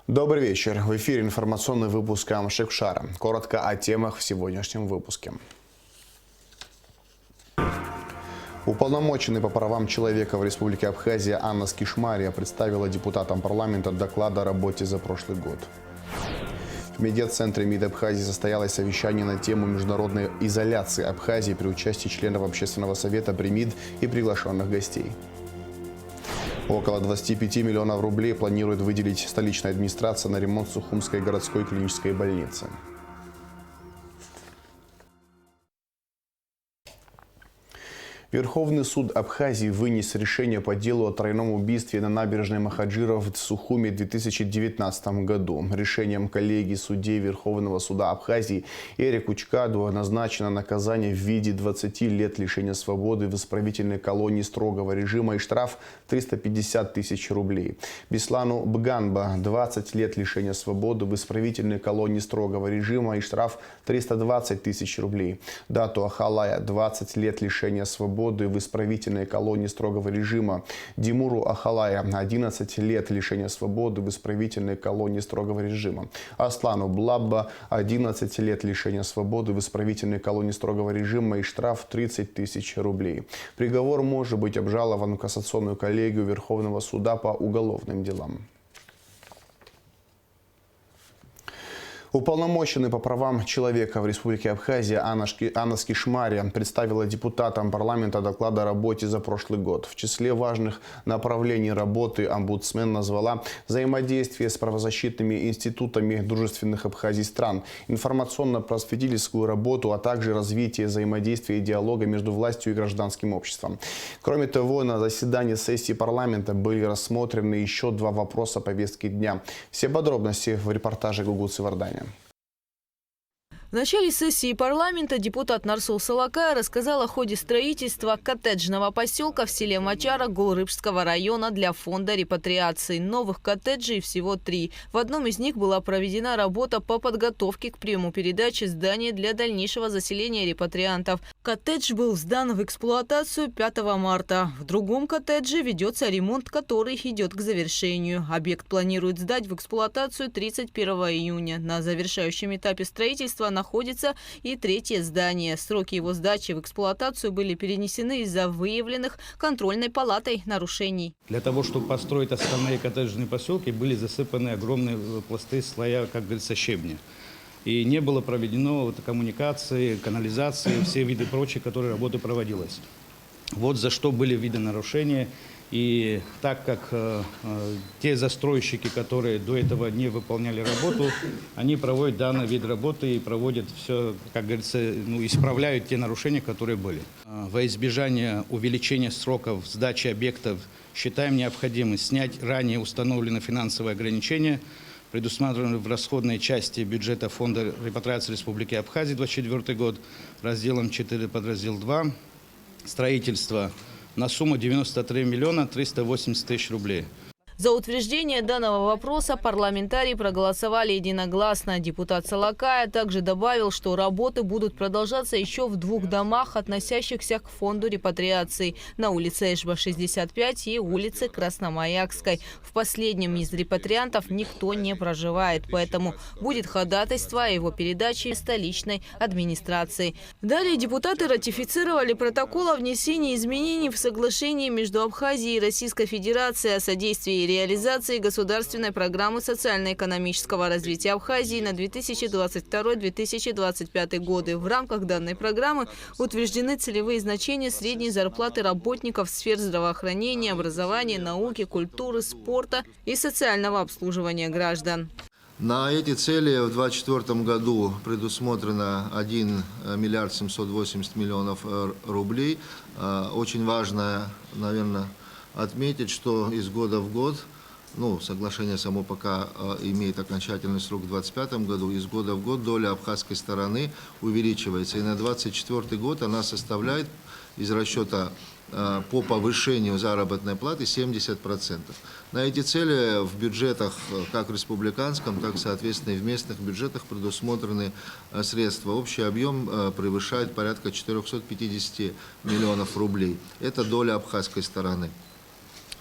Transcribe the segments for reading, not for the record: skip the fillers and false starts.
Добрый вечер. В эфире информационный выпуск Амшекшара. Коротко о темах в сегодняшнем выпуске. Уполномоченный по правам человека в Республике Абхазия Анна Скишмария представила депутатам парламента доклад о работе за прошлый год. В медиацентре МИД Абхазии состоялось совещание на тему международной изоляции Абхазии при участии членов Общественного совета при МИД и приглашенных гостей. Около 25 миллионов рублей планирует выделить столичная администрация на ремонт Сухумской городской клинической больницы. Верховный суд Абхазии вынес решение по делу о тройном убийстве на набережной Махаджиров в Сухуме в 2019 году. Решением коллегии судей Верховного суда Абхазии Эрику Чкаду назначено наказание в виде 20 лет лишения свободы в исправительной колонии строгого режима и штраф 350 тысяч рублей. Беслану Бганба 20 лет лишения свободы в исправительной колонии строгого режима и штраф 320 тысяч рублей. Дату Ахалая 20 лет лишения свободы в исправительной колонии строгого режима. Димуру Ахалая 11 лет лишения свободы в исправительной колонии строгого режима. Аслану Блабба 11 лет лишения свободы в исправительной колонии строгого режима и штраф 30 тысяч рублей. Приговор может быть обжалован в кассационную коллегию Верховного суда по уголовным делам. Уполномоченный по правам человека в Республике Абхазия Анна Скишмария представила депутатам парламента доклад о работе за прошлый год. В числе важных направлений работы омбудсмен назвала взаимодействие с правозащитными институтами дружественных Абхазии стран, информационно-просветительскую работу, а также развитие взаимодействия и диалога между властью и гражданским обществом. Кроме того, на заседании сессии парламента были рассмотрены еще два вопроса повестки дня. Все подробности в репортаже Гугуцы Варданя. В начале сессии парламента депутат Нарсул Салакая рассказал о ходе строительства коттеджного поселка в селе Мачара Гулрыбского района для фонда репатриации. Новых коттеджей всего 3. В одном из них была проведена работа по подготовке к приему передачи здания для дальнейшего заселения репатриантов. Коттедж был сдан в эксплуатацию 5 марта. В другом коттедже ведется ремонт, который идет к завершению. Объект планируют сдать в эксплуатацию 31 июня. На завершающем этапе строительства находится и третье здание. Сроки его сдачи в эксплуатацию были перенесены из-за выявленных контрольной палатой нарушений. Для того, чтобы построить основные коттеджные поселки, были засыпаны огромные пласты слоя, как говорится, щебня. И не было проведено коммуникации, канализации, все виды прочие, которые работы проводилась. Вот за что были виды нарушения. И так как те застройщики, которые до этого не выполняли работу, они проводят данный вид работы и проводят все, как говорится, исправляют те нарушения, которые были. Во избежание увеличения сроков сдачи объектов считаем необходимым снять ранее установленные финансовые ограничения, предусмотренные в расходной части бюджета Фонда репатриации Республики Абхазия 2024 год, разделом 4, подраздел 2, строительство на сумму 93 миллиона 380 тысяч рублей. За утверждение данного вопроса парламентарии проголосовали единогласно. Депутат Салакая также добавил, что работы будут продолжаться еще в 2 домах, относящихся к фонду репатриации на улице Эшба, 65 и улице Красномаякской. В последнем из репатриантов никто не проживает, поэтому будет ходатайство о его передаче столичной администрации. Далее депутаты ратифицировали протокол о внесении изменений в соглашение между Абхазией и Российской Федерацией о содействии и реализации государственной программы социально-экономического развития Абхазии на 2022-2025 годы. В рамках данной программы утверждены целевые значения средней зарплаты работников сфер здравоохранения, образования, науки, культуры, спорта и социального обслуживания граждан. На эти цели в 2024 году предусмотрено 1 миллиард 780 миллионов рублей. Очень важно, наверное, отметить, что из года в год, соглашение само пока имеет окончательный срок в 2025 году, из года в год доля абхазской стороны увеличивается. И на 2024 год она составляет из расчета по повышению заработной платы 70%. На эти цели в бюджетах, как в республиканском, так, соответственно, и в местных бюджетах предусмотрены средства. Общий объем превышает порядка 450 миллионов рублей. Это доля абхазской стороны.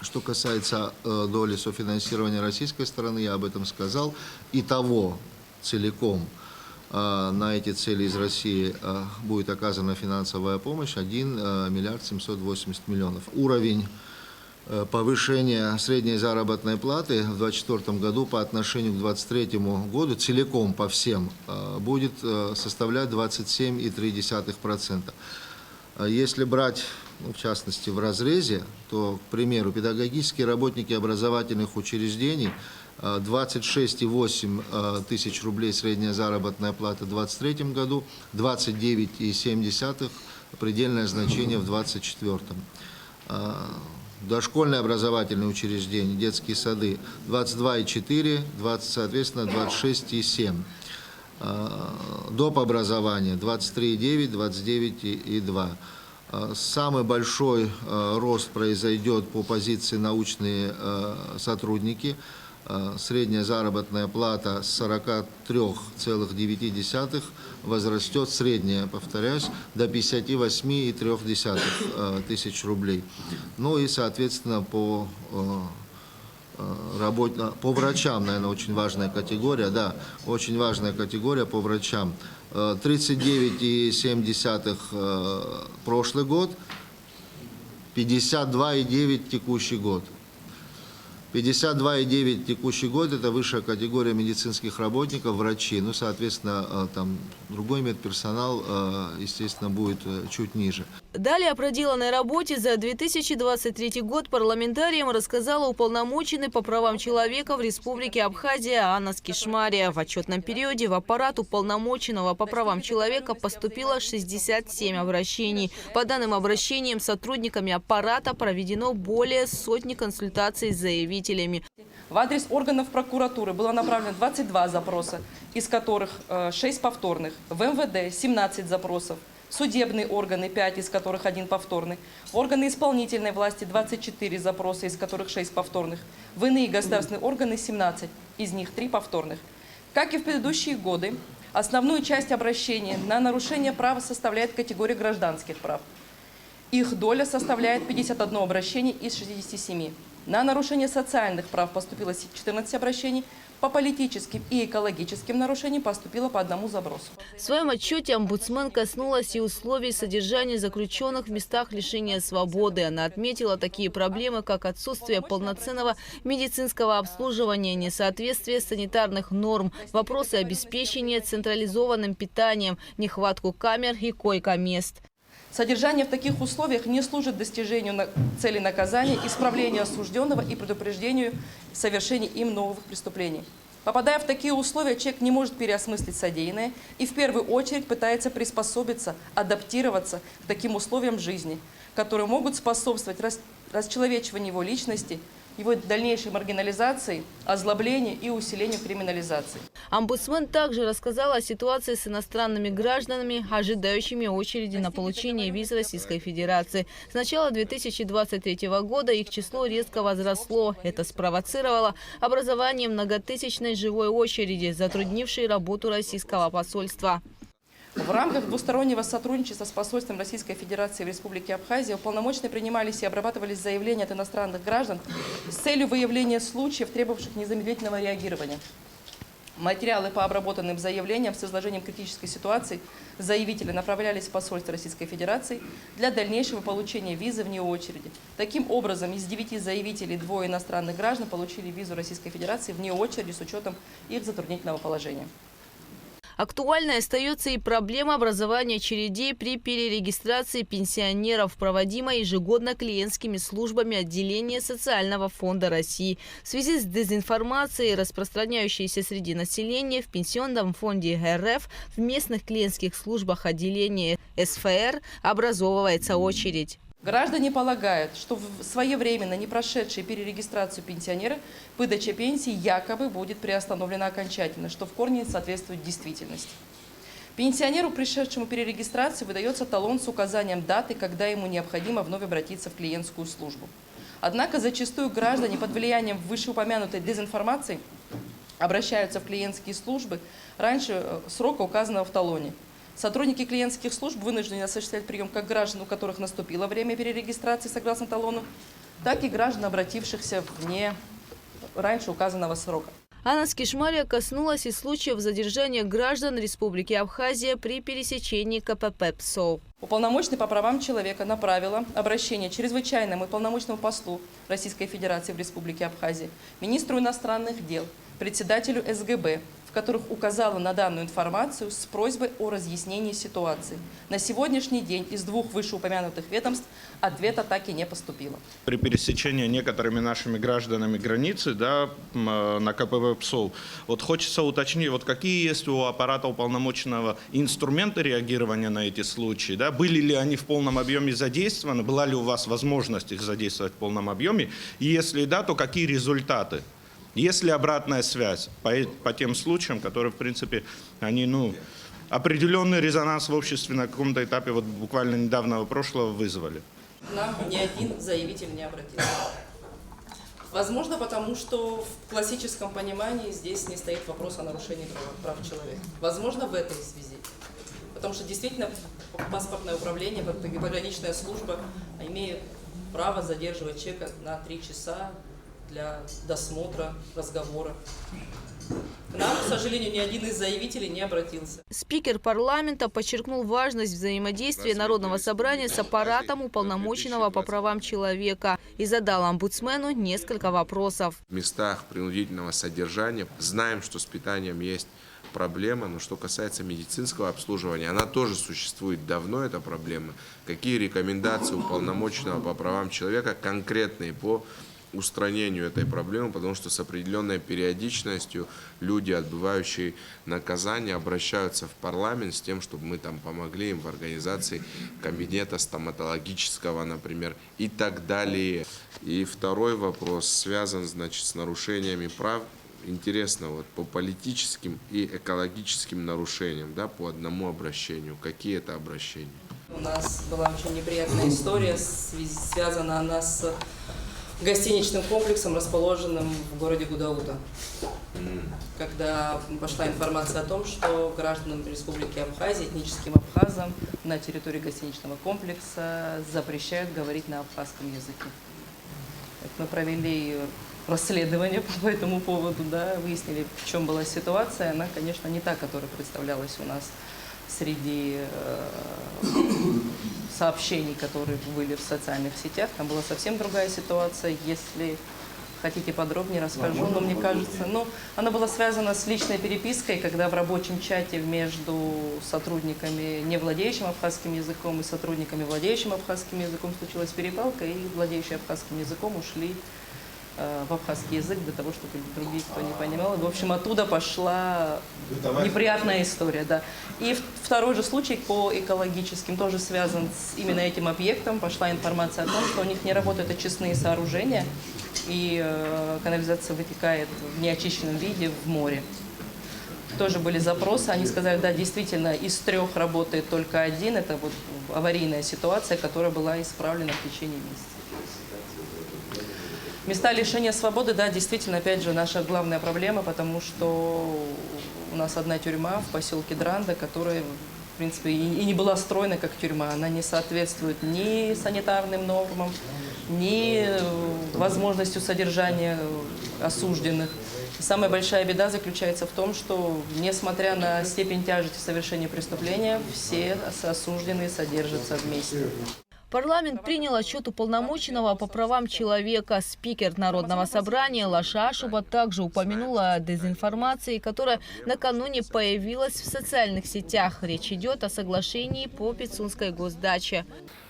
Что касается доли софинансирования российской стороны, я об этом сказал. Итого целиком на эти цели из России будет оказана финансовая помощь 1 миллиард 780 миллионов. Уровень повышения средней заработной платы в 2024 году по отношению к 2023 году целиком по всем будет составлять 27,3%. Если брать, в частности, в разрезе, то, к примеру, педагогические работники образовательных учреждений 26,8 тысяч рублей средняя заработная плата в 2023 году, 29,7 предельное значение в 2024. Дошкольные образовательные учреждения, детские сады 22,4, соответственно 26,7. Доп. Образование 23,9, 29,2. Самый большой рост произойдет по позиции научные сотрудники. Средняя заработная плата с 43,9 возрастет, средняя, повторяюсь, до 58,3 тысяч рублей. Ну и, соответственно, по врачам, наверное, очень важная категория, да, очень важная категория по врачам. 39,7 прошлый год, 52,9 текущий год. 52,9 текущий год – это высшая категория медицинских работников, врачи. Ну, соответственно, там другой медперсонал, естественно, будет чуть ниже. Далее о проделанной работе за 2023 год парламентариям рассказала уполномоченный по правам человека в Республике Абхазия Анна Скишмария. В отчетном периоде в аппарат уполномоченного по правам человека поступило 67 обращений. По данным обращениям сотрудниками аппарата проведено более сотни консультаций с заявителями. В адрес органов прокуратуры было направлено 22 запроса, из которых 6 повторных. В МВД 17 запросов. Судебные органы 5, из которых 1 повторный. В органы исполнительной власти 24 запроса, из которых 6 повторных. В иные государственные органы 17, из них 3 повторных. Как и в предыдущие годы, основную часть обращений на нарушение права составляет категория гражданских прав. Их доля составляет 51 обращение из 67. На нарушение социальных прав поступило 14 обращений, по политическим и экологическим нарушениям поступило по 1 забросу. В своем отчете омбудсмен коснулась и условий содержания заключенных в местах лишения свободы. Она отметила такие проблемы, как отсутствие полноценного медицинского обслуживания, несоответствие санитарных норм, вопросы обеспечения централизованным питанием, нехватку камер и койко-мест. Содержание в таких условиях не служит достижению цели наказания, исправлению осужденного и предупреждению совершения им новых преступлений. Попадая в такие условия, человек не может переосмыслить содеянное и в первую очередь пытается приспособиться, адаптироваться к таким условиям жизни, которые могут способствовать расчеловечиванию его личности, его дальнейшей маргинализации, озлоблению и усилению криминализации. Омбудсмен также рассказала о ситуации с иностранными гражданами, ожидающими очереди на получение виз Российской Федерации. С начала 2023 года их число резко возросло. Это спровоцировало образование многотысячной живой очереди, затруднившей работу российского посольства. В рамках двустороннего сотрудничества с посольством Российской Федерации в Республике Абхазия уполномоченные принимались и обрабатывались заявления от иностранных граждан с целью выявления случаев, требовавших незамедлительного реагирования. Материалы по обработанным заявлениям с изложением критической ситуации заявителя направлялись в посольство Российской Федерации для дальнейшего получения визы вне очереди. Таким образом, из 9 заявителей 2 иностранных граждан получили визу Российской Федерации вне очереди с учетом их затруднительного положения. Актуальной остается и проблема образования очередей при перерегистрации пенсионеров, проводимой ежегодно клиентскими службами отделения Социального фонда России. В связи с дезинформацией, распространяющейся среди населения, в Пенсионном фонде РФ в местных клиентских службах отделения СФР образовывается очередь. Граждане полагают, что своевременно не прошедшие перерегистрацию пенсионеры выдача пенсии якобы будет приостановлена окончательно, что в корне не соответствует действительности. Пенсионеру, пришедшему перерегистрацию, выдается талон с указанием даты, когда ему необходимо вновь обратиться в клиентскую службу. Однако зачастую граждане под влиянием вышеупомянутой дезинформации обращаются в клиентские службы раньше срока, указанного в талоне. Сотрудники клиентских служб вынуждены осуществлять прием как граждан, у которых наступило время перерегистрации согласно талону, так и граждан, обратившихся вне раньше указанного срока. Анна Скишмария коснулась и случаев задержания граждан Республики Абхазия при пересечении КПП ПСОВ. Уполномоченный по правам человека направила обращение чрезвычайному и полномочному послу Российской Федерации в Республике Абхазия, министру иностранных дел, председателю СГБ, в которых указала на данную информацию с просьбой о разъяснении ситуации. На сегодняшний день из двух вышеупомянутых ведомств ответа так и не поступило. При пересечении некоторыми нашими гражданами границы, да, на КПП ПСОВ, вот хочется уточнить, вот какие есть у аппарата уполномоченного инструменты реагирования на эти случаи, да, были ли они в полном объеме задействованы, была ли у вас возможность их задействовать в полном объеме, и если да, то какие результаты? Есть ли обратная связь по тем случаям, которые, в принципе, они, определенный резонанс в обществе на каком-то этапе, вот буквально недавнего прошлого, вызвали? Нам ни один заявитель не обратился. Возможно, потому что в классическом понимании здесь не стоит вопрос о нарушении прав человека. Возможно, в этой связи. Потому что действительно паспортное управление, пограничная служба имеет право задерживать человека на 3 часа для досмотра, разговора. К нам, к сожалению, ни один из заявителей не обратился. Спикер парламента подчеркнул важность взаимодействия Народного собрания с аппаратом уполномоченного по правам человека и задал омбудсмену несколько вопросов. В местах принудительного содержания знаем, что с питанием есть проблема, но что касается медицинского обслуживания, она тоже существует давно, эта проблема. Какие рекомендации уполномоченного по правам человека конкретные по устранению этой проблемы, потому что с определенной периодичностью люди, отбывающие наказание, обращаются в парламент с тем, чтобы мы там помогли им в организации кабинета стоматологического, например, и так далее. И второй вопрос связан, значит, с нарушениями прав. Интересно, вот по политическим и экологическим нарушениям, да, по одному обращению. Какие это обращения? У нас была очень неприятная история, связана она с гостиничным комплексом, расположенным в городе Гудаута. Когда пошла информация о том, что гражданам Республики Абхазия, этническим абхазам на территории гостиничного комплекса запрещают говорить на абхазском языке. Мы провели расследование по этому поводу, да, выяснили, в чем была ситуация. Она, конечно, не та, которая представлялась у нас среди сообщений, которые были в социальных сетях. Там была совсем другая ситуация. Если хотите подробнее, расскажу. Но мне кажется, она была связана с личной перепиской, когда в рабочем чате между сотрудниками, не владеющим абхазским языком, и сотрудниками, владеющим абхазским языком, случилась перепалка, и владеющие абхазским языком ушли в абхазский язык для того, чтобы другие кто не понимал. В общем, оттуда пошла неприятная история. Да. И второй же случай по экологическим тоже связан с именно этим объектом. Пошла информация о том, что у них не работают очистные сооружения, и канализация вытекает в неочищенном виде в море. Тоже были запросы, они сказали, да, действительно, из 3 работает только 1. Это вот аварийная ситуация, которая была исправлена в течение месяца. Места лишения свободы, да, действительно, опять же, наша главная проблема, потому что у нас одна тюрьма в поселке Дранда, которая, в принципе, и не была стройна как тюрьма. Она не соответствует ни санитарным нормам, ни возможностью содержания осужденных. И самая большая беда заключается в том, что, несмотря на степень тяжести совершения преступления, все осужденные содержатся вместе. Парламент принял отчет уполномоченного по правам человека. Спикер Народного собрания Лаша Ашуба также упомянула о дезинформации, которая накануне появилась в социальных сетях. Речь идет о соглашении по Пицунской госдаче.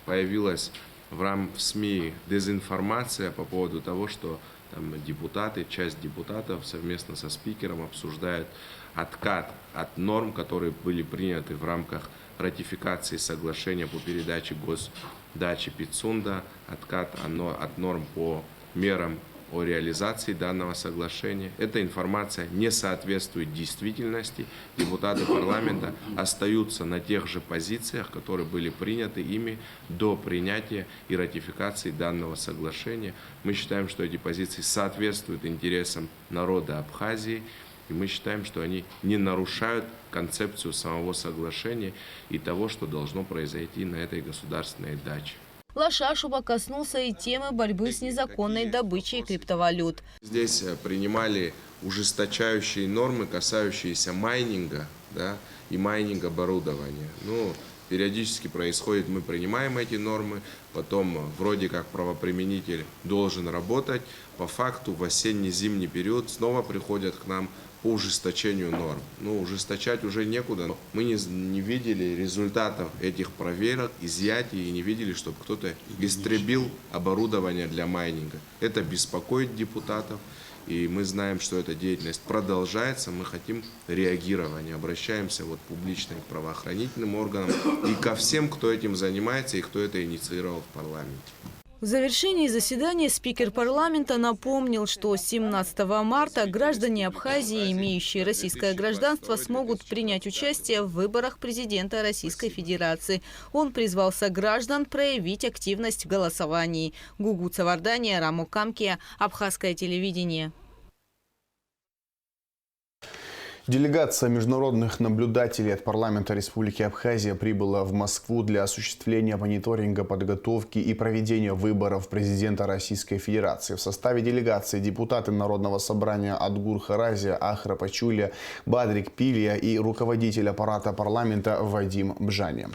Появилась в СМИ дезинформация по поводу того, что там депутаты, часть депутатов совместно со спикером обсуждают откат от норм, которые были приняты в рамках ратификации соглашения по передаче госдачи Пицунда, откат от норм по мерам о реализации данного соглашения. Эта информация не соответствует действительности. Депутаты парламента остаются на тех же позициях, которые были приняты ими до принятия и ратификации данного соглашения. Мы считаем, что эти позиции соответствуют интересам народа Абхазии. И мы считаем, что они не нарушают концепцию самого соглашения и того, что должно произойти на этой государственной даче. Лашашуба коснулся и темы борьбы с незаконной добычей криптовалют. Здесь принимали ужесточающие нормы, касающиеся майнинга, да, и майнинг оборудования. Ну, периодически происходит, мы принимаем эти нормы, потом вроде как правоприменитель должен работать. По факту в осенне-зимний период снова приходят к нам по ужесточению норм. Ну, ужесточать уже некуда. Мы не видели результатов этих проверок, изъятий, и не видели, чтобы кто-то истребил оборудование для майнинга. Это беспокоит депутатов. И мы знаем, что эта деятельность продолжается, мы хотим реагирования, обращаемся публично к правоохранительным органам и ко всем, кто этим занимается и кто это инициировал в парламенте. В завершении заседания спикер парламента напомнил, что 17 марта граждане Абхазии, имеющие российское гражданство, смогут принять участие в выборах президента Российской Федерации. Он призвал сограждан проявить активность в голосовании. Гугу Цавардания, Рамо Камкия, Абхазское телевидение. Делегация международных наблюдателей от парламента Республики Абхазия прибыла в Москву для осуществления мониторинга, подготовки и проведения выборов президента Российской Федерации. В составе делегации депутаты Народного собрания Адгур Харазия, Ахра Пачуля, Бадрик Пилия и руководитель аппарата парламента Вадим Бжани.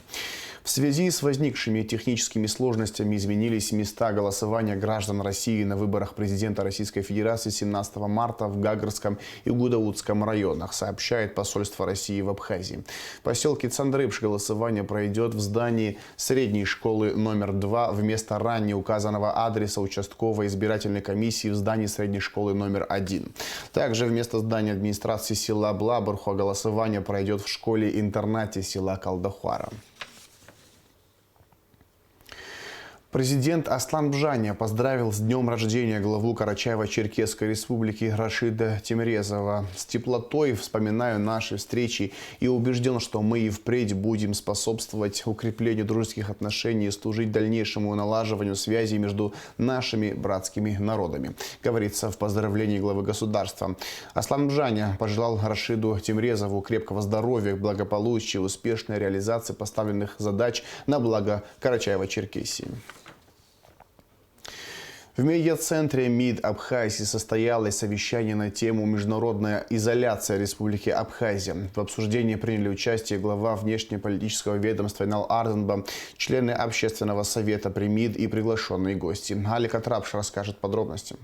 В связи с возникшими техническими сложностями изменились места голосования граждан России на выборах президента Российской Федерации 17 марта в Гагарском и Гудаутском районах, сообщает посольство России в Абхазии. В поселке Цандрыбш голосование пройдет в здании средней школы номер 2 вместо ранее указанного адреса участковой избирательной комиссии в здании средней школы номер 1. Также вместо здания администрации села Блабарху голосование пройдет в школе-интернате села Калдахуара. Президент Аслан Бжани поздравил с днем рождения главу Карачаево-Черкесской республики Рашида Тимрезова. С теплотой вспоминаю наши встречи и убежден, что мы и впредь будем способствовать укреплению дружеских отношений и служить дальнейшему налаживанию связей между нашими братскими народами, говорится в поздравлении главы государства. Аслан Бжани пожелал Рашиду Тимрезову крепкого здоровья, благополучия, успешной реализации поставленных задач на благо Карачаево-Черкесии. В медиа-центре МИД Абхазии состоялось совещание на тему «Международная изоляция Республики Абхазия». В обсуждении приняли участие глава внешнеполитического ведомства Инал Арденба, члены Общественного совета при МИД и приглашенные гости. Алик Атрапш расскажет подробности.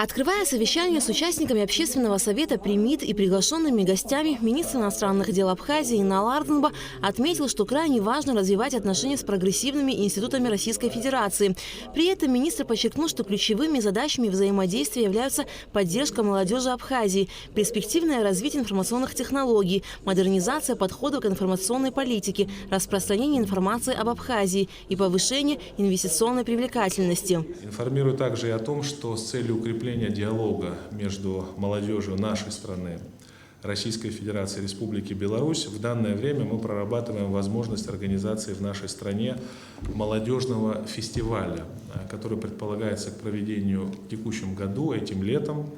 Открывая совещание с участниками Общественного совета при МИД и приглашенными гостями, министр иностранных дел Абхазии Инал Арденба отметил, что крайне важно развивать отношения с прогрессивными институтами Российской Федерации. При этом министр подчеркнул, что ключевыми задачами взаимодействия являются поддержка молодежи Абхазии, перспективное развитие информационных технологий, модернизация подходов к информационной политике, распространение информации об Абхазии и повышение инвестиционной привлекательности. Информирую также и о том, что с целью укрепления диалога между молодежью нашей страны, Российской Федерации и Республики Беларусь в данное время мы прорабатываем возможность организации в нашей стране молодежного фестиваля, который предполагается к проведению в текущем году, этим летом.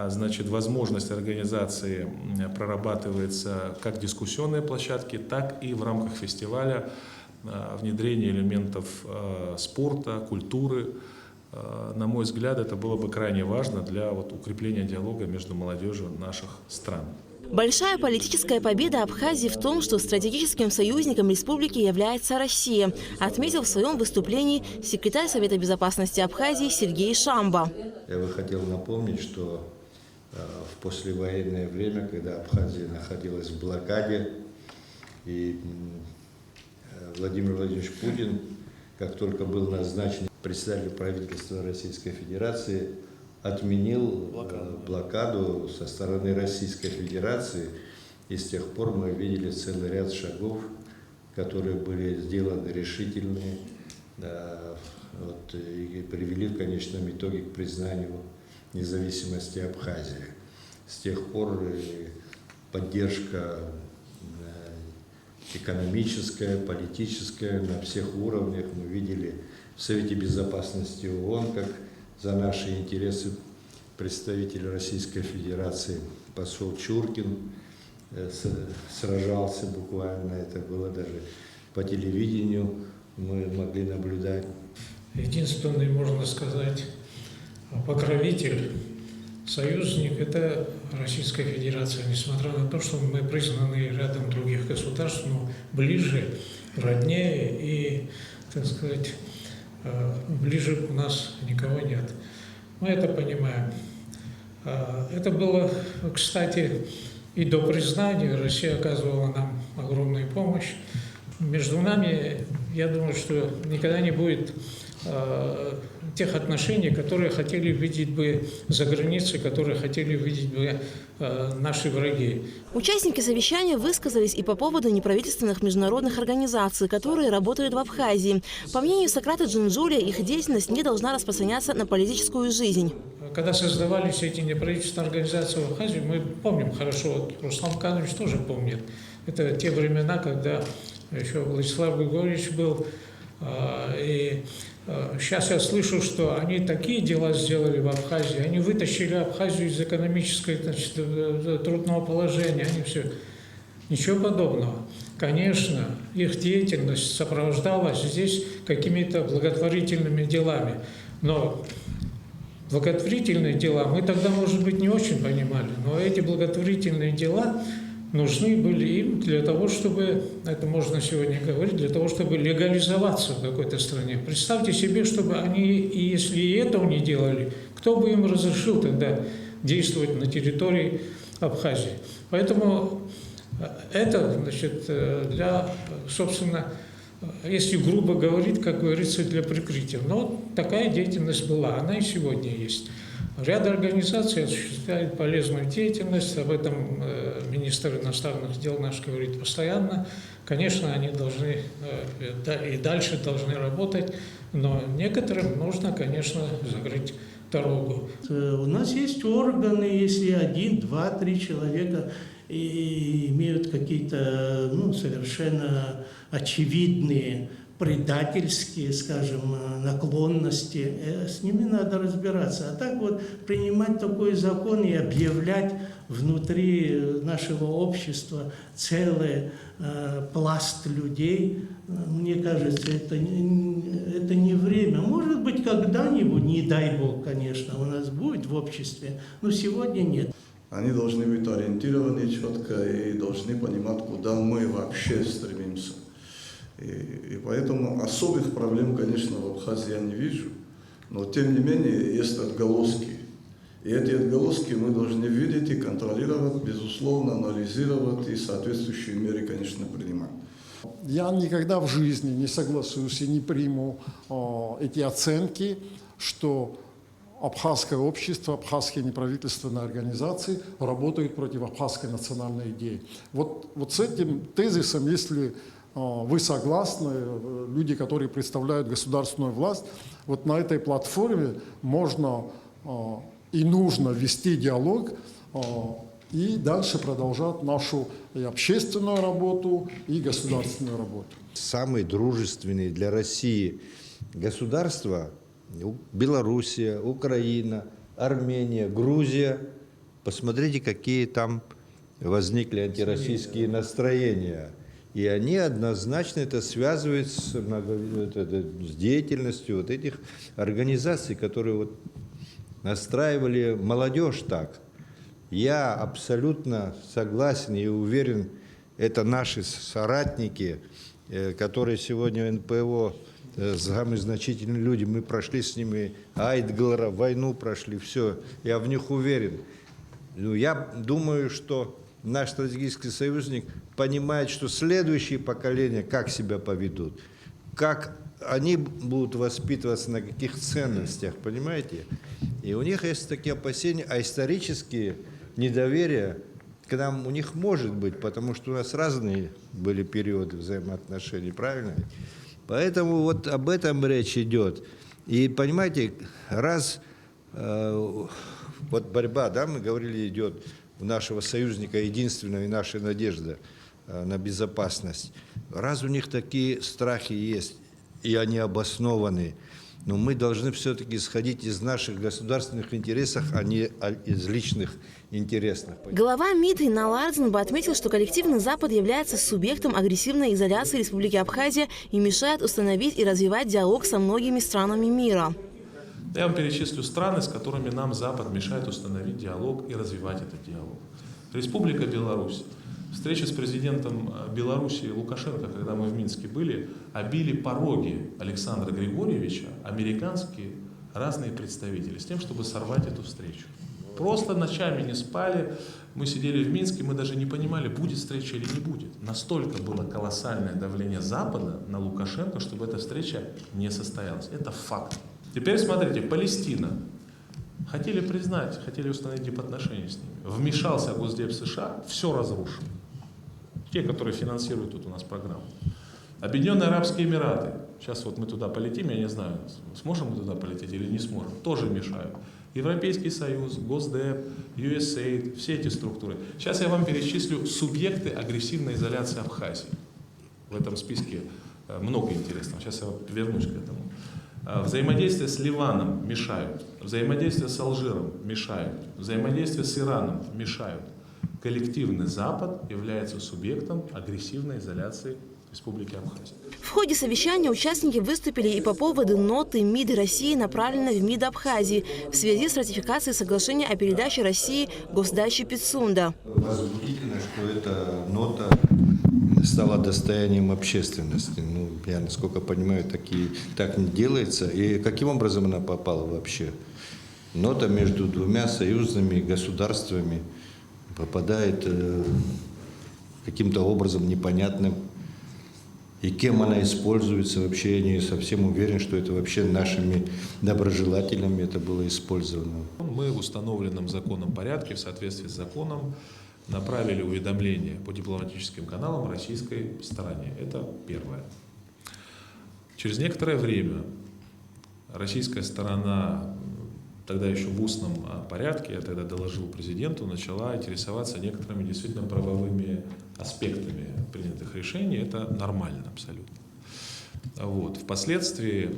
Значит, возможность организации прорабатывается как дискуссионные площадки, так и в рамках фестиваля внедрение элементов спорта, культуры. На мой взгляд, это было бы крайне важно для укрепления диалога между молодежью наших стран. Большая политическая победа Абхазии в том, что стратегическим союзником республики является Россия, отметил в своем выступлении секретарь Совета безопасности Абхазии Сергей Шамба. Я бы хотел напомнить, что в послевоенное время, когда Абхазия находилась в блокаде, и Владимир Владимирович Путин, как только был назначен председателем правительства Российской Федерации, отменил блокаду со стороны Российской Федерации. И с тех пор мы видели целый ряд шагов, которые были сделаны решительные, и привели в конечном итоге к признанию независимости Абхазии. С тех пор поддержка экономическая, политическая на всех уровнях. Мы видели в Совете Безопасности ООН, как за наши интересы представитель Российской Федерации посол Чуркин сражался буквально, это было даже по телевидению мы могли наблюдать. Единственный, можно сказать, покровитель, союзник – это Российская Федерация. Несмотря на то, что мы признаны рядом других государств, но ближе, роднее и, так сказать, ближе у нас никого нет. Мы это понимаем. Это было, кстати, и до признания. Россия оказывала нам огромную помощь. Между нами, я думаю, что никогда не будет тех отношений, которые хотели видеть бы за границей, которые хотели видеть бы наши враги. Участники совещания высказались и по поводу неправительственных международных организаций, которые работают в Абхазии. По мнению Сократа Джинджуля, их деятельность не должна распространяться на политическую жизнь. Когда создавались эти неправительственные организации в Абхазии, мы помним хорошо, Руслан Канович тоже помнит. Это те времена, когда еще Владислав Григорьевич был. И сейчас я слышу, что они такие дела сделали в Абхазии, они вытащили Абхазию из экономического, значит, трудного положения, они все. Ничего подобного. Конечно, их деятельность сопровождалась здесь какими-то благотворительными делами, но благотворительные дела мы тогда, может быть, не очень понимали, но эти благотворительные дела нужны были им для того, чтобы, это можно сегодня говорить, для того, чтобы легализоваться в какой-то стране. Представьте себе, чтобы они, и если и этого не делали, кто бы им разрешил тогда действовать на территории Абхазии. Поэтому это, значит, для, собственно, если грубо говорить, как говорится, для прикрытия. Но такая деятельность была, она и сегодня есть. Ряд организаций осуществляет полезную деятельность, об этом министр иностранных дел наш говорит постоянно. Конечно, они должны и дальше должны работать, но некоторым нужно, конечно, закрыть дорогу. У нас есть органы, если 1, 2, 3 человека имеют какие-то совершенно очевидные предательские, скажем, наклонности, с ними надо разбираться. А так вот принимать такой закон и объявлять внутри нашего общества целый пласт людей, мне кажется, это не время. Может быть, когда-нибудь, не дай Бог, конечно, у нас будет в обществе, но сегодня нет. Они должны быть ориентированы четко и должны понимать, куда мы вообще стремимся. И поэтому особых проблем, конечно, в Абхазии я не вижу, но тем не менее есть отголоски. И эти отголоски мы должны видеть и контролировать, безусловно, анализировать и соответствующие меры, конечно, принимать. Я никогда в жизни не соглашусь и не приму эти оценки, что абхазское общество, абхазские неправительственные организации работают против абхазской национальной идеи. Вот с этим тезисом, если вы согласны, люди, которые представляют государственную власть, вот на этой платформе можно и нужно вести диалог и дальше продолжать нашу и общественную работу, и государственную работу. Самые дружественные для России государства – Белоруссия, Украина, Армения, Грузия. Посмотрите, какие там возникли антироссийские настроения. И они однозначно это связывают с деятельностью вот этих организаций, которые вот настраивали молодежь так. Я абсолютно согласен и уверен, это наши соратники, которые сегодня в НПО, самые значительные люди, мы прошли с ними Айдглара, войну прошли, все, я в них уверен. Ну, я думаю, что наш стратегический союзник понимает, что следующие поколения как себя поведут, как они будут воспитываться, на каких ценностях, понимаете? И у них есть такие опасения, а исторические недоверия к нам у них может быть, потому что у нас разные были периоды взаимоотношений, правильно? Поэтому вот об этом речь идет. И понимаете, раз вот борьба, да, мы говорили, идет у нашего союзника единственная и наша надежда на безопасность. Раз у них такие страхи есть, и они обоснованы, Но мы должны все-таки исходить из наших государственных интересов, а не из личных интересов. Глава МИД Инал Ардзинба отметил, что коллективный Запад является субъектом агрессивной изоляции Республики Абхазия и мешает установить и развивать диалог со многими странами мира. Я вам перечислю страны, с которыми нам Запад мешает установить диалог и развивать этот диалог. Республика Беларусь. Встреча с президентом Беларуси Лукашенко, когда мы в Минске были, обили пороги Александра Григорьевича американские разные представители с тем, чтобы сорвать эту встречу. Просто ночами не спали, мы сидели в Минске, мы даже не понимали, будет встреча или не будет. Настолько было колоссальное давление Запада на Лукашенко, чтобы эта встреча не состоялась. Это факт. Теперь смотрите, Палестина. Хотели признать, хотели установить дипотношения с ними. Вмешался Госдеп США, все разрушил. Те, которые финансируют тут у нас программу. Объединенные Арабские Эмираты. Сейчас вот мы туда полетим, я не знаю, сможем мы туда полететь или не сможем. Тоже мешают. Европейский Союз, Госдеп, USAID, все эти структуры. Сейчас я вам перечислю субъекты агрессивной изоляции Абхазии. В этом списке много интересного. Сейчас я вернусь к этому. Взаимодействие с Ливаном мешают, взаимодействие с Алжиром мешают, взаимодействие с Ираном мешают. Коллективный Запад является субъектом агрессивной изоляции Республики Абхазия. В ходе совещания участники выступили и по поводу ноты МИД России, направленной в МИД Абхазии в связи с ратификацией соглашения о передаче России госдачи Пицунда. Возмутительно, что эта нота стала достоянием общественности. Ну, я, насколько понимаю, так не делается. И каким образом она попала вообще? Нота между двумя союзными государствами попадает каким-то образом непонятным. И кем она используется, вообще я не совсем уверен, что это вообще нашими доброжелателями это было использовано. Мы в установленном законом порядке, в соответствии с законом, направили уведомление по дипломатическим каналам российской стороне. Это первое. Через некоторое время российская сторона, тогда еще в устном порядке, я тогда доложил президенту, начала интересоваться некоторыми действительно правовыми аспектами принятых решений. Это нормально абсолютно. Вот. Впоследствии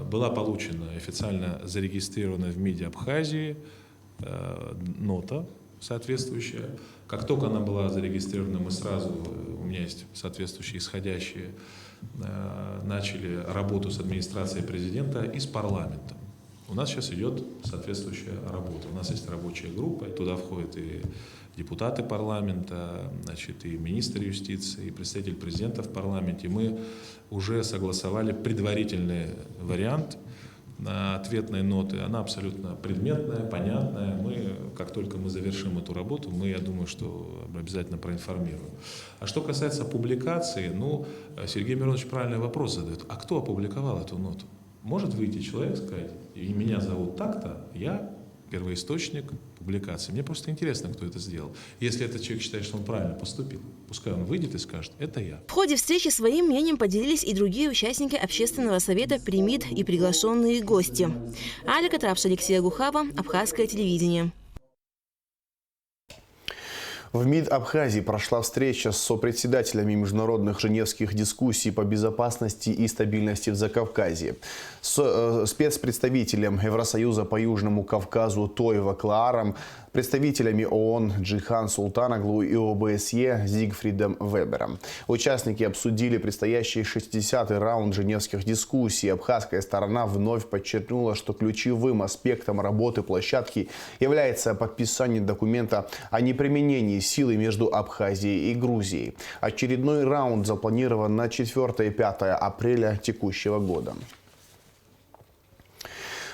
была получена официально зарегистрированная в МИДе Абхазии нота соответствующая. Как только она была зарегистрирована, мы сразу, у меня есть соответствующие исходящие, начали работу с администрацией президента и с парламентом. У нас сейчас идет соответствующая работа. У нас есть рабочая группа, туда входят и депутаты парламента, и министр юстиции, и представитель президента в парламенте. Мы уже согласовали предварительный вариант ответной ноты. Она абсолютно предметная, понятная. Как только мы завершим эту работу, я думаю, что обязательно проинформируем. А что касается публикации, Сергей Миронович правильный вопрос задает. А кто опубликовал эту ноту? Может выйти человек и сказать, и меня зовут так-то, я первоисточник публикации. Мне просто интересно, кто это сделал. Если этот человек считает, что он правильно поступил, пускай он выйдет и скажет, это я. В ходе встречи своим мнением поделились и другие участники Общественного совета при МИД и приглашенные гости. Аля Катрапш, Алексей Гухава, Абхазское телевидение. В МИД Абхазии прошла встреча с сопредседателями международных женевских дискуссий по безопасности и стабильности в Закавказье, с спецпредставителем Евросоюза по Южному Кавказу Тойво Клааром, представителями ООН Джихан Султаноглу и ОБСЕ Зигфридом Вебером. Участники обсудили предстоящий 60-й раунд женевских дискуссий. Абхазская сторона вновь подчеркнула, что ключевым аспектом работы площадки является подписание документа о неприменении силы между Абхазией и Грузией. Очередной раунд запланирован на 4 и 5 апреля текущего года.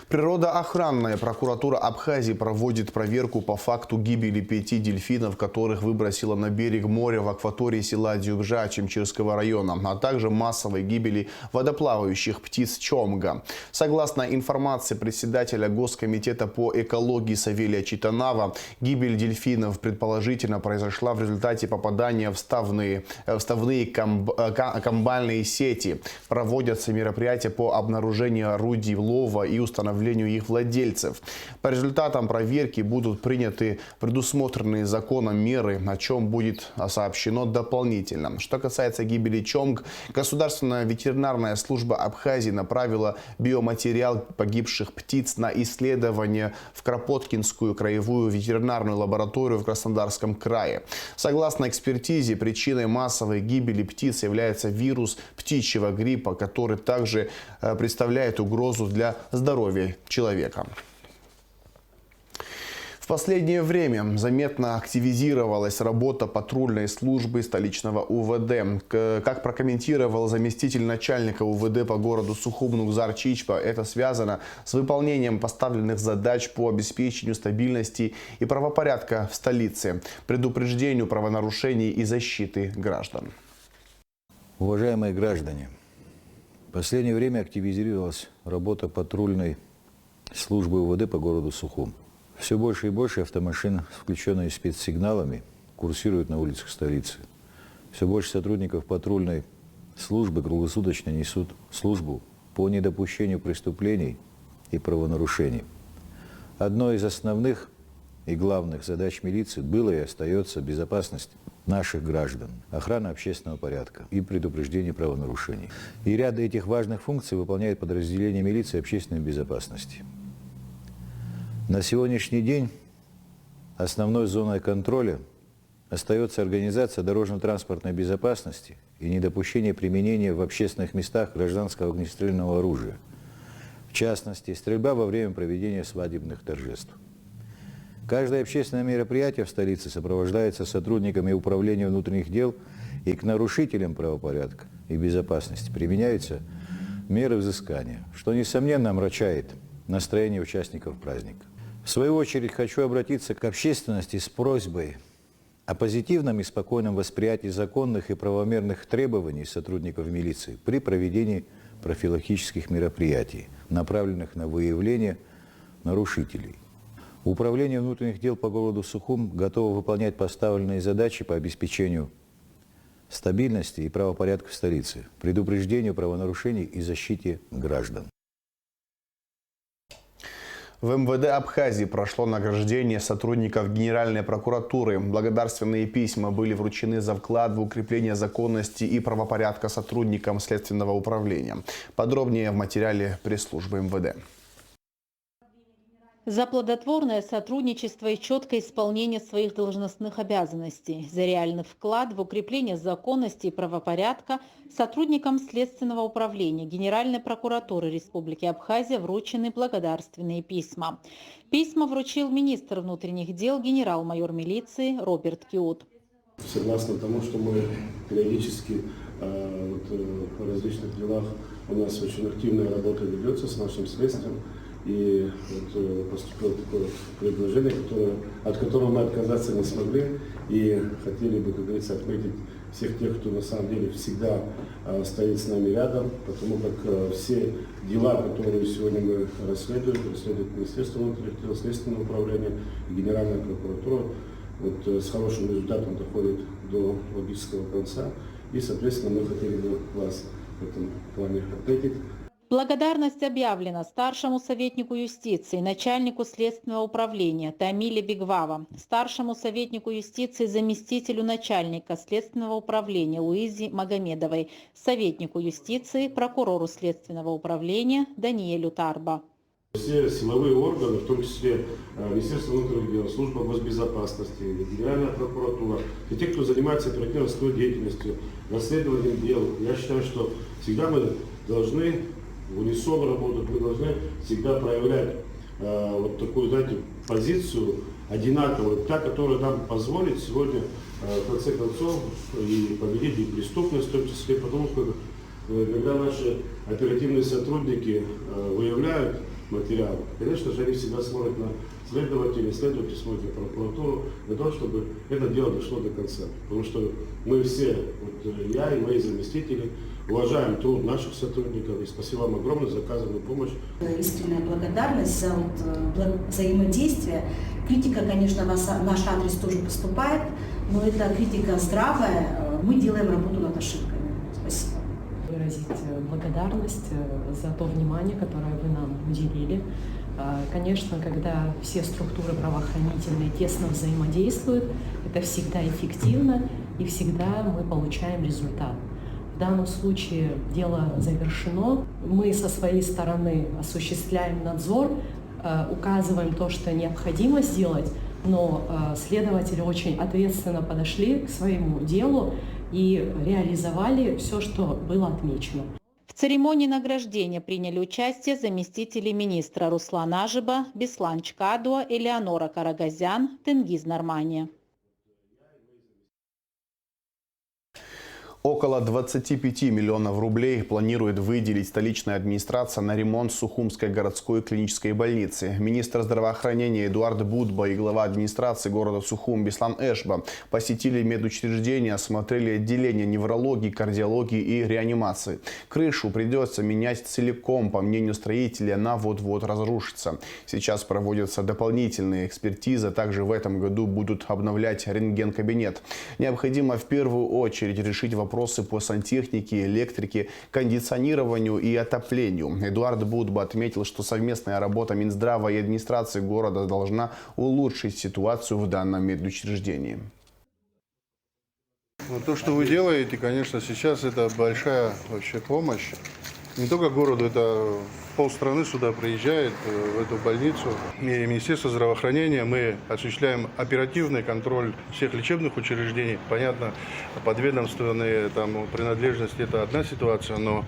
Природоохранная прокуратура Абхазии проводит проверку по факту гибели 5 дельфинов, которых выбросило на берег моря в акватории села Дюбжа Чемчирского района, а также массовой гибели водоплавающих птиц Чомга. Согласно информации председателя Госкомитета по экологии Савелия Читанава, гибель дельфинов предположительно произошла в результате попадания в вставные камбальные сети. Проводятся мероприятия по обнаружению орудий лова и установлению заявлению их владельцев. По результатам проверки будут приняты предусмотренные законом меры, о чем будет сообщено дополнительно. Что касается гибели Чомг, Государственная ветеринарная служба Абхазии направила биоматериал погибших птиц на исследование в Кропоткинскую краевую ветеринарную лабораторию в Краснодарском крае. Согласно экспертизе, причиной массовой гибели птиц является вирус птичьего гриппа, который также представляет угрозу для здоровья человека. В последнее время заметно активизировалась работа патрульной службы столичного УВД. Как прокомментировал заместитель начальника УВД по городу Сухум Нукзар Чичпа, это связано с выполнением поставленных задач по обеспечению стабильности и правопорядка в столице, предупреждению правонарушений и защиты граждан. Уважаемые граждане, в последнее время активизировалась работа патрульной службы УВД по городу Сухум. Все больше и больше автомашин, включенные спецсигналами, курсируют на улицах столицы. Все больше сотрудников патрульной службы круглосуточно несут службу по недопущению преступлений и правонарушений. Одной из основных и главных задач милиции было и остается безопасность наших граждан, охрана общественного порядка и предупреждение правонарушений. И ряд этих важных функций выполняет подразделение милиции общественной безопасности. На сегодняшний день основной зоной контроля остается организация дорожно-транспортной безопасности и недопущение применения в общественных местах гражданского огнестрельного оружия. В частности, стрельба во время проведения свадебных торжеств. Каждое общественное мероприятие в столице сопровождается сотрудниками Управления внутренних дел, и к нарушителям правопорядка и безопасности применяются меры взыскания, что, несомненно, омрачает настроение участников праздника. В свою очередь хочу обратиться к общественности с просьбой о позитивном и спокойном восприятии законных и правомерных требований сотрудников милиции при проведении профилактических мероприятий, направленных на выявление нарушителей. Управление внутренних дел по городу Сухум готово выполнять поставленные задачи по обеспечению стабильности и правопорядка в столице, предупреждению правонарушений и защите граждан. В МВД Абхазии прошло награждение сотрудников Генеральной прокуратуры. Благодарственные письма были вручены за вклад в укрепление законности и правопорядка сотрудникам Следственного управления. Подробнее в материале пресс-службы МВД. За плодотворное сотрудничество и четкое исполнение своих должностных обязанностей, за реальный вклад в укрепление законности и правопорядка сотрудникам Следственного управления Генеральной прокуратуры Республики Абхазия вручены благодарственные письма. Письма вручил министр внутренних дел генерал-майор милиции Роберт Киут. Согласно тому, что мы периодически в различных делах у нас очень активная работа ведется с нашим следствием. И поступило такое предложение, от которого мы отказаться не смогли. И хотели бы, как говорится, отметить всех тех, кто на самом деле всегда стоит с нами рядом, потому как все дела, которые сегодня мы расследует Министерство внутренних дел, Следственное управление и Генеральная прокуратура, с хорошим результатом доходят до логического конца. И, соответственно, мы хотели бы вас в этом плане отметить. Благодарность объявлена старшему советнику юстиции, начальнику Следственного управления Тамиле Бигвава, старшему советнику юстиции, заместителю начальника Следственного управления Луизе Магомедовой, советнику юстиции, прокурору Следственного управления Даниэлю Тарба. Все силовые органы, в том числе Министерство внутренних дел, Служба госбезопасности, Генеральная прокуратура, и те, кто занимается оперативной деятельностью, расследованием дел, я считаю, что всегда мы должны в унисон работать, мы должны всегда проявлять такую, знаете, позицию одинаковую, та, которая нам позволит сегодня, в конце концов, и победить и преступность, в том числе, потому что когда наши оперативные сотрудники выявляют материал, конечно же, они всегда смотрят на следователей, следователи смотрят на прокуратуру, для того, чтобы это дело дошло до конца. Потому что мы все, я и мои заместители, уважаем труд наших сотрудников, и спасибо вам огромное за оказанную помощь. Искренняя благодарность за взаимодействие. Критика, конечно, в наш адрес тоже поступает, но это критика здравая. Мы делаем работу над ошибками. Спасибо. выразить благодарность за то внимание, которое вы нам уделили. Конечно, когда все структуры правоохранительные тесно взаимодействуют, это всегда эффективно и всегда мы получаем результат. В данном случае дело завершено. Мы со своей стороны осуществляем надзор, указываем то, что необходимо сделать, но следователи очень ответственно подошли к своему делу и реализовали все, что было отмечено. В церемонии награждения приняли участие заместители министра Руслан Ажиба, Беслан Чкадуа, Элеонора Карагазян, Тенгиз Нормания. Около 25 миллионов рублей планирует выделить столичная администрация на ремонт Сухумской городской клинической больницы. Министр здравоохранения Эдуард Будба и глава администрации города Сухум Беслан Эшба посетили медучреждение, осмотрели отделение неврологии, кардиологии и реанимации. Крышу придется менять целиком, по мнению строителя, она вот-вот разрушится. Сейчас проводятся дополнительные экспертизы, также в этом году будут обновлять рентген-кабинет. Необходимо в первую очередь решить вопросы по сантехнике, электрике, кондиционированию и отоплению. Эдуард Будба отметил, что совместная работа Минздрава и администрации города должна улучшить ситуацию в данном медучреждении. То, что вы делаете, конечно, сейчас это большая вообще помощь. Не только городу, это полстраны сюда приезжает, в эту больницу. И Министерство здравоохранения, мы осуществляем оперативный контроль всех лечебных учреждений. Понятно, подведомственные принадлежности – это одна ситуация, но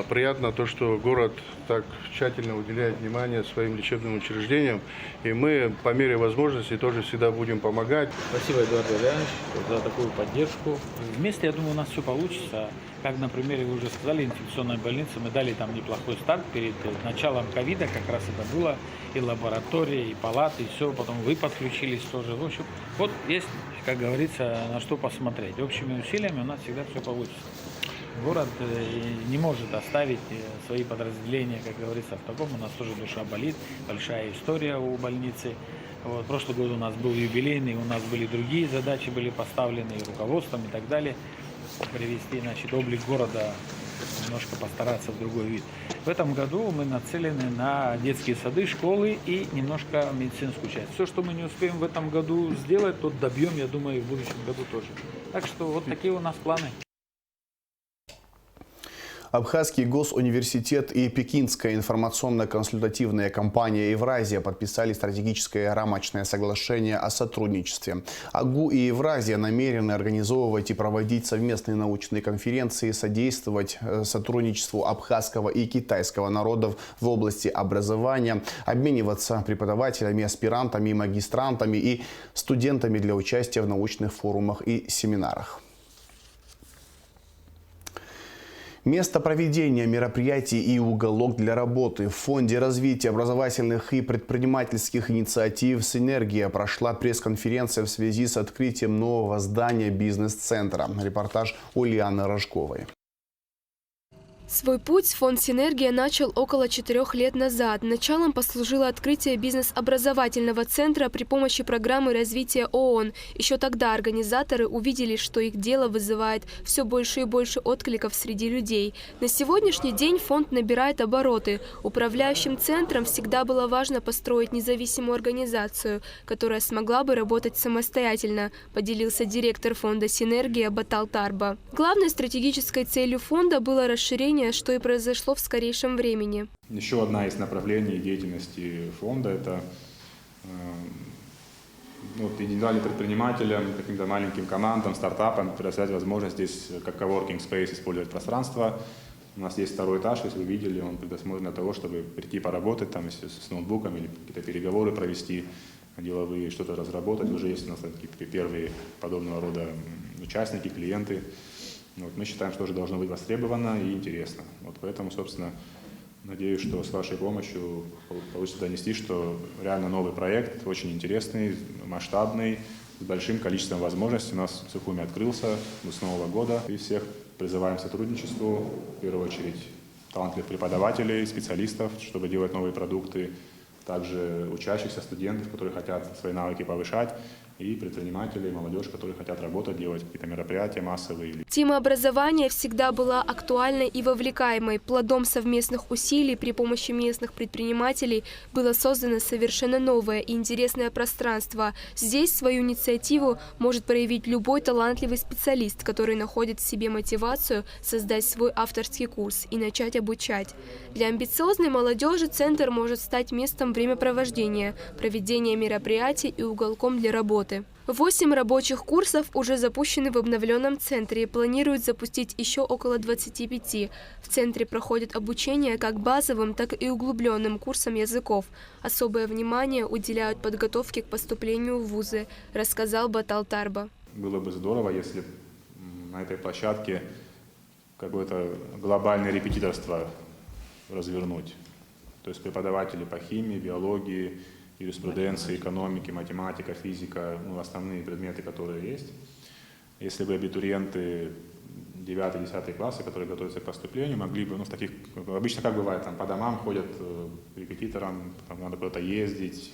приятно то, что город так тщательно уделяет внимание своим лечебным учреждениям. И мы по мере возможности тоже всегда будем помогать. Спасибо, Эдуард Валерьянович, за такую поддержку. Вместе, я думаю, у нас все получится. Как на примере, вы уже сказали, инфекционной больницы, мы дали там неплохой старт перед началом ковида, как раз это было, и лаборатория, и палаты, и все, потом вы подключились тоже. В общем, вот есть, как говорится, на что посмотреть. Общими усилиями у нас всегда все получится. Город не может оставить свои подразделения, как говорится, в таком. У нас тоже душа болит, большая история у больницы. Вот, прошлый год у нас был юбилейный, у нас были другие задачи, были поставлены и руководством, и так далее. Привести, облик города, немножко постараться в другой вид. В этом году мы нацелены на детские сады, школы и немножко медицинскую часть. Все, что мы не успеем в этом году сделать, то добьем, я думаю, и в будущем году тоже. Так что вот такие у нас планы. Абхазский госуниверситет и Пекинская информационно-консультативная компания «Евразия» подписали стратегическое рамочное соглашение о сотрудничестве. АГУ и «Евразия» намерены организовывать и проводить совместные научные конференции, содействовать сотрудничеству абхазского и китайского народов в области образования, обмениваться преподавателями, аспирантами, магистрантами и студентами для участия в научных форумах и семинарах. Место проведения мероприятий и уголок для работы. В Фонде развития образовательных и предпринимательских инициатив «Синергия» прошла пресс-конференция в связи с открытием нового здания бизнес-центра. Репортаж Ульяны Рожковой. Свой путь фонд «Синергия» начал около 4 лет назад. Началом послужило открытие бизнес-образовательного центра при помощи программы развития ООН. Еще тогда организаторы увидели, что их дело вызывает все больше и больше откликов среди людей. На сегодняшний день фонд набирает обороты. Управляющим центром всегда было важно построить независимую организацию, которая смогла бы работать самостоятельно, поделился директор фонда «Синергия» Батал Тарба. Главной стратегической целью фонда было расширение, что и произошло в скорейшем времени. Еще одна из направлений деятельности фонда – это индивидуальным предпринимателям, каким-то маленьким командам, стартапам предоставить возможность здесь как coworking space использовать пространство. У нас есть второй этаж, если вы видели, он предусмотрен для того, чтобы прийти поработать там, с ноутбуком или какие-то переговоры провести, деловые, что-то разработать. Уже есть у нас такие первые подобного рода участники, клиенты. Мы считаем, что уже должно быть востребовано и интересно. Поэтому, собственно, надеюсь, что с вашей помощью получится донести, что реально новый проект, очень интересный, масштабный, с большим количеством возможностей. У нас в Сухуме открылся с Нового года. И всех призываем к сотрудничеству, в первую очередь талантливых преподавателей, специалистов, чтобы делать новые продукты, также учащихся студентов, которые хотят свои навыки повышать, и предпринимателей, молодежь, которые хотят работать, делать какие-то мероприятия массовые. Тема образования всегда была актуальной и вовлекаемой. Плодом совместных усилий при помощи местных предпринимателей было создано совершенно новое и интересное пространство. Здесь свою инициативу может проявить любой талантливый специалист, который находит в себе мотивацию создать свой авторский курс и начать обучать. Для амбициозной молодежи центр может стать местом времяпровождения, проведения мероприятий и уголком для работы. 8 рабочих курсов уже запущены в обновленном центре и планируют запустить еще около 25. В центре проходит обучение как базовым, так и углубленным курсам языков. Особое внимание уделяют подготовке к поступлению в вузы, рассказал Батал Тарба. Было бы здорово, если на этой площадке какое-то глобальное репетиторство развернуть. То есть преподаватели по химии, биологии, юриспруденции, экономики, математика, физика, основные предметы, которые есть. Если бы абитуриенты 9-10 классы, которые готовятся к поступлению, могли бы, в таких, обычно как бывает, там по домам ходят репетиторам, там надо куда-то ездить,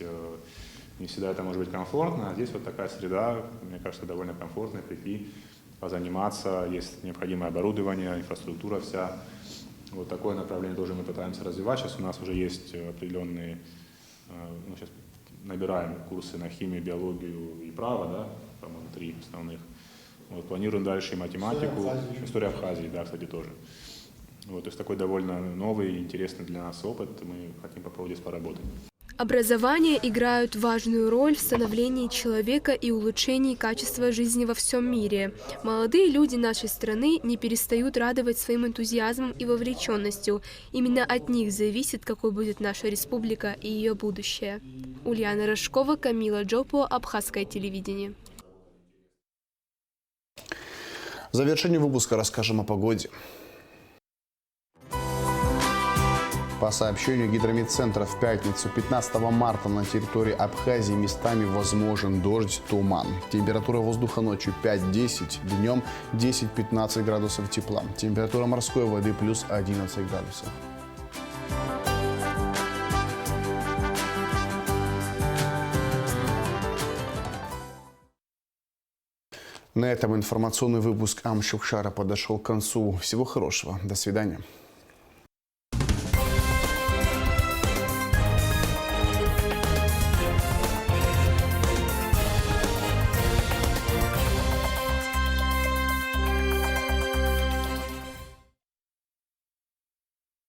не всегда это может быть комфортно, а здесь вот такая среда, мне кажется, довольно комфортная, прийти, позаниматься, есть необходимое оборудование, инфраструктура вся. Вот такое направление тоже мы пытаемся развивать. Сейчас у нас уже есть определенные, сейчас набираем курсы на химию, биологию и право, да, по-моему, 3 основных. Вот, планируем дальше и математику, история Абхазии, да, кстати, тоже. Вот, то есть такой довольно новый, интересный для нас опыт, мы хотим попробовать здесь поработать. Образование играет важную роль в становлении человека и улучшении качества жизни во всем мире. Молодые люди нашей страны не перестают радовать своим энтузиазмом и вовлеченностью. Именно от них зависит, какой будет наша республика и ее будущее. Ульяна Рожкова, Камила Джопо, Абхазское телевидение. В завершении выпуска расскажем о погоде. По сообщению Гидрометцентра, в пятницу 15 марта на территории Абхазии местами возможен дождь, туман. Температура воздуха ночью 5-10, днем 10-15 градусов тепла. Температура морской воды плюс 11 градусов. На этом информационный выпуск Амшукшара подошел к концу. Всего хорошего. До свидания.